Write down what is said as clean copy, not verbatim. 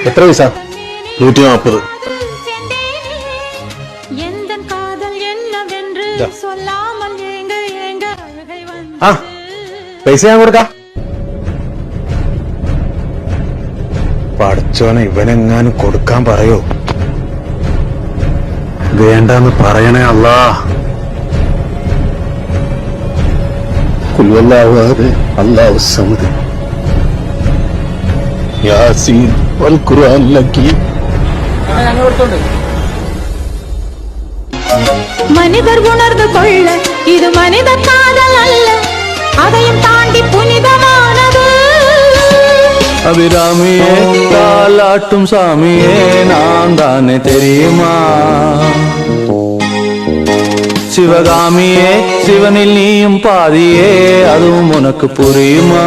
എത്ര പൈസ? 140. ആ പൈസ ഞാൻ കൊടുക്കാം. പഠിച്ചോനെ ഇവനെങ്ങാനും കൊടുക്കാൻ പറയോ? വേണ്ടെന്ന് പറയണേ അല്ലാ. കുൽവല്ലാഹു അല്ലാഹു സമദ് യാസീൻ വൽ ഖുർആൻ ലക്കീം. மனிதர் உணர்ந்து கொள்ள இது மனித காதல் அல்ல, அதையும் தாண்டி புனிதமானது. அபிராமியே தாலாட்டும் சாமியே நான் தானே தெரியுமா? சிவகாமியே சிவனில் நீயும் பாதியே அதுவும் உனக்கு புரியுமா?